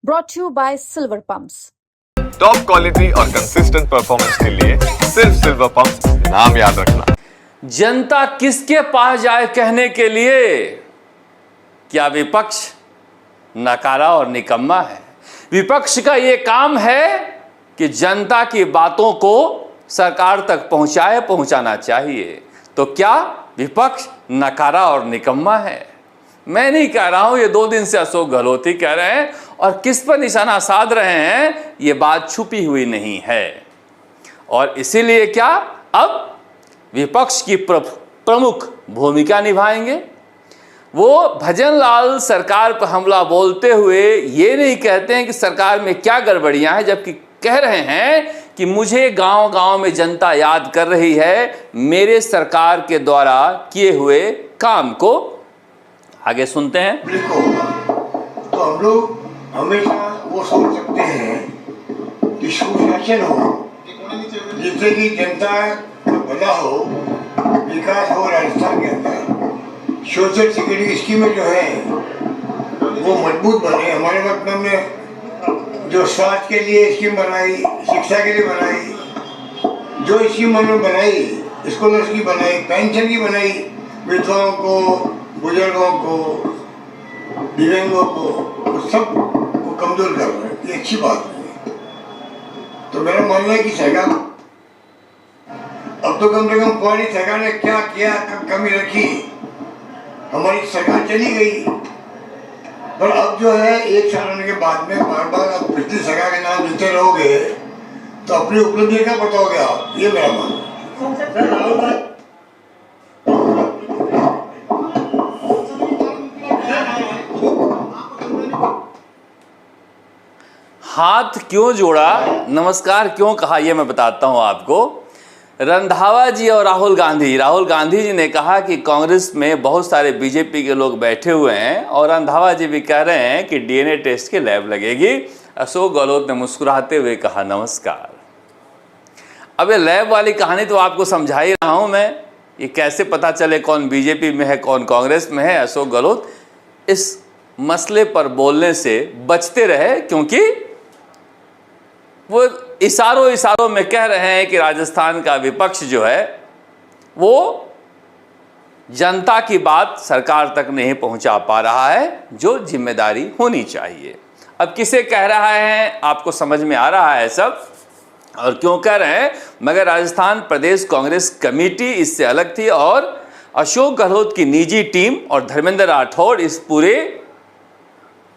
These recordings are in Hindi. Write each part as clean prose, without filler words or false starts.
brought to you by Silver Pumps. Top quality और कंसिस्टेंट परफॉर्मेंस के लिए सिर्फ सिल्वर पंप्स नाम याद रखना। जनता किसके पास जाए कहने के लिए? क्या विपक्ष नकारा और निकम्मा है? विपक्ष का यह काम है कि जनता की बातों को सरकार तक पहुंचाना चाहिए। तो क्या विपक्ष नकारा और निकम्मा है? मैं नहीं कह रहा हूं, ये 2 दिन से अशोक गहलोत ही कह रहे हैं और किस पर निशाना साध रहे हैं ये बात छुपी हुई नहीं है। और इसीलिए क्या अब विपक्ष की प्रमुख भूमिका निभाएंगे। वो भजन लाल सरकार पर हमला बोलते हुए ये नहीं कहते हैं कि सरकार में क्या गड़बड़ियां हैं, जबकि कह रहे हैं कि मुझे गांव-गांव में जनता याद कर रही है मेरे सरकार के द्वारा किए हुए काम को। आगे सुनते हैं। तो हम लोग हमेशा वो सोच सकते हैं कि सुशासन हो, जिससे कि जनता का भला हो, विकास हो। राजस्थान के अंदर सोशल सिक्योरिटी स्कीमें जो है वो मजबूत बने। हमारे वक्त में हमने जो स्वास्थ्य के लिए स्कीम बनाई, शिक्षा के लिए बनाई, जो स्कीम हमने बनाई, स्कॉलर्स की बनाई, पेंशन की बनाई, विधवाओं को, बुजुर्गों को, दिव्यांगों को सब को कमजोर कर रहे हैं। ये अच्छी बात है। तो मेरा मानना है कि सरकार अब तो कम से कम पुरानी सरकार ने क्या किया, कमी रखी, हमारी सरकार चली गई। पर अब जो है 1 साल होने के बाद में बार बार अब पिछली सरकार के नाम लेते रहोगे तो अपनी उपलब्धि क्या बताओगे आप? ये मेरा मानना है। हाथ क्यों जोड़ा, नमस्कार क्यों कहा, यह मैं बताता हूं आपको। रंधावा जी और राहुल गांधी जी ने कहा कि कांग्रेस में बहुत सारे बीजेपी के लोग बैठे हुए हैं और रंधावा जी भी कह रहे हैं कि डीएनए टेस्ट की लैब लगेगी। अशोक गहलोत ने मुस्कुराते हुए कहा नमस्कार। अब ये लैब वाली कहानी तो आपको समझा ही रहा हूं मैं, ये कैसे पता चले कौन बीजेपी में है कौन कांग्रेस में है। अशोक गहलोत इस मसले पर बोलने से बचते रहे क्योंकि वो इशारों में कह रहे हैं कि राजस्थान का विपक्ष जो है वो जनता की बात सरकार तक नहीं पहुंचा पा रहा है, जो जिम्मेदारी होनी चाहिए। अब किसे कह रहा है आपको समझ में आ रहा है सब, और क्यों कह रहे हैं। मगर राजस्थान प्रदेश कांग्रेस कमेटी इससे अलग थी और अशोक गहलोत की निजी टीम और धर्मेंद्र राठौड़ इस पूरे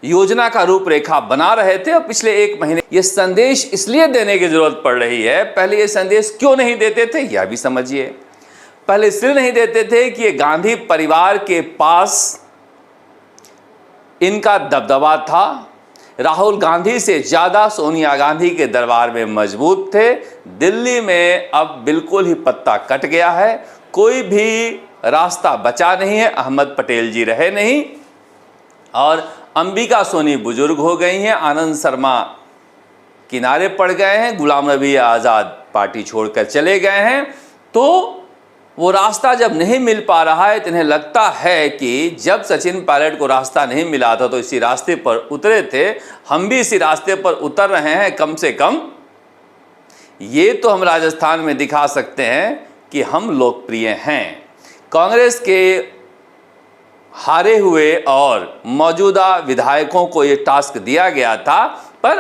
योजना का रूपरेखा बना रहे थे। और पिछले 1 महीने ये संदेश इसलिए देने की जरूरत पड़ रही है। पहले ये संदेश क्यों नहीं देते थे यह भी समझिए। पहले इसलिए नहीं देते थे कि ये गांधी परिवार के पास इनका दबदबा था। राहुल गांधी से ज्यादा सोनिया गांधी के दरबार में मजबूत थे। दिल्ली में अब बिल्कुल ही पत्ता कट गया है, कोई भी रास्ता बचा नहीं है। अहमद पटेल जी रहे नहीं और अंबिका सोनी बुजुर्ग हो गई हैं, आनंद शर्मा किनारे पड़ गए हैं, गुलाम नबी आज़ाद पार्टी छोड़कर चले गए हैं। तो वो रास्ता जब नहीं मिल पा रहा है तो इन्हें लगता है कि जब सचिन पायलट को रास्ता नहीं मिला था तो इसी रास्ते पर उतरे थे, हम भी इसी रास्ते पर उतर रहे हैं। कम से कम ये तो हम राजस्थान में दिखा सकते हैं कि हम लोकप्रिय हैं। कांग्रेस के हारे हुए और मौजूदा विधायकों को ये टास्क दिया गया था, पर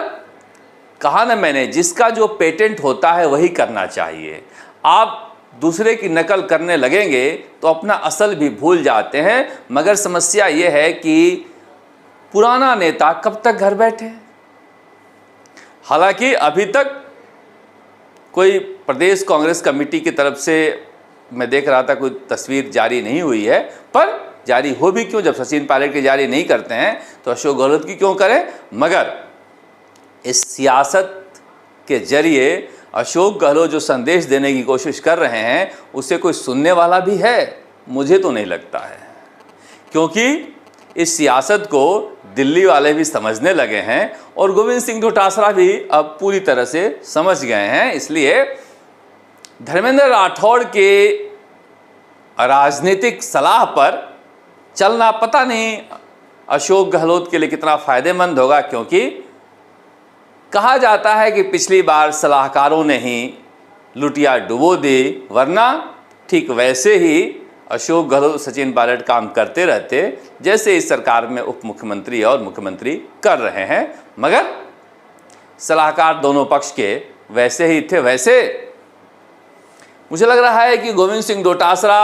कहा ना मैंने, जिसका जो पेटेंट होता है वही करना चाहिए। आप दूसरे की नकल करने लगेंगे तो अपना असल भी भूल जाते हैं। मगर समस्या ये है कि पुराना नेता कब तक घर बैठे। हालांकि अभी तक कोई प्रदेश कांग्रेस कमेटी की तरफ से मैं देख रहा था कोई तस्वीर जारी नहीं हुई है, पर जारी हो भी क्यों, जब सचिन पायलट की जारी नहीं करते हैं तो अशोक गहलोत की क्यों करें। मगर इस सियासत के जरिए अशोक गहलोत जो संदेश देने की कोशिश कर रहे हैं उसे कोई सुनने वाला भी है, मुझे तो नहीं लगता है। क्योंकि इस सियासत को दिल्ली वाले भी समझने लगे हैं और गोविंद सिंह डोटासरा भी अब पूरी तरह से समझ गए हैं। इसलिए धर्मेंद्र राठौड़ के राजनीतिक सलाह पर चलना पता नहीं अशोक गहलोत के लिए कितना फ़ायदेमंद होगा, क्योंकि कहा जाता है कि पिछली बार सलाहकारों ने ही लुटिया डुबो दी, वरना ठीक वैसे ही अशोक गहलोत, सचिन पायलट काम करते रहते जैसे इस सरकार में उप मुख्यमंत्री और मुख्यमंत्री कर रहे हैं। मगर सलाहकार दोनों पक्ष के वैसे ही थे। वैसे मुझे लग रहा है कि गोविंद सिंह डोटासरा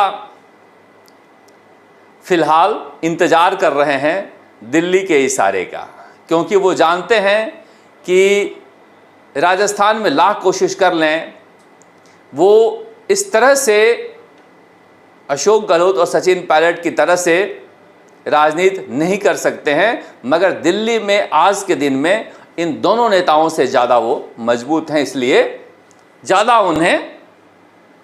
फिलहाल इंतजार कर रहे हैं दिल्ली के इशारे का, क्योंकि वो जानते हैं कि राजस्थान में लाख कोशिश कर लें, वो इस तरह से अशोक गहलोत और सचिन पायलट की तरह से राजनीति नहीं कर सकते हैं। मगर दिल्ली में आज के दिन में इन दोनों नेताओं से ज़्यादा वो मजबूत हैं, इसलिए ज़्यादा उन्हें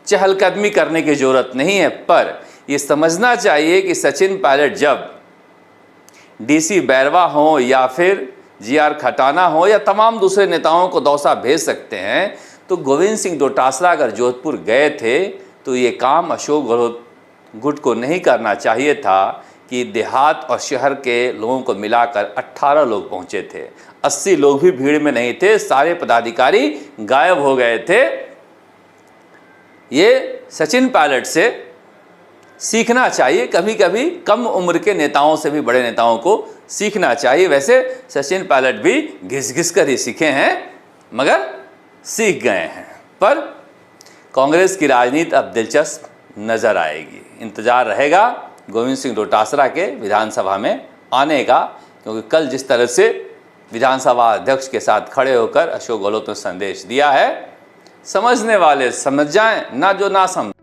चहलकदमी करने की ज़रूरत नहीं है। पर ये समझना चाहिए कि सचिन पायलट जब डीसी बैरवा हो या फिर जीआर खटाना हो या तमाम दूसरे नेताओं को दौसा भेज सकते हैं, तो गोविंद सिंह डोटासरा अगर जोधपुर गए थे तो ये काम अशोक गहलोत गुट को नहीं करना चाहिए था कि देहात और शहर के लोगों को मिलाकर 18 लोग पहुंचे थे। 80 लोग भी भीड़ में नहीं थे, सारे पदाधिकारी गायब हो गए थे। ये सचिन पायलट से सीखना चाहिए, कभी कभी कम उम्र के नेताओं से भी बड़े नेताओं को सीखना चाहिए। वैसे सचिन पायलट भी घिस घिस कर ही सीखे हैं, मगर सीख गए हैं। पर कांग्रेस की राजनीति अब दिलचस्प नजर आएगी। इंतजार रहेगा गोविंद सिंह डोटासरा के विधानसभा में आने का, क्योंकि कल जिस तरह से विधानसभा अध्यक्ष के साथ खड़े होकर अशोक गहलोत ने संदेश दिया है, समझने वाले समझ जाएं, ना जो ना समझ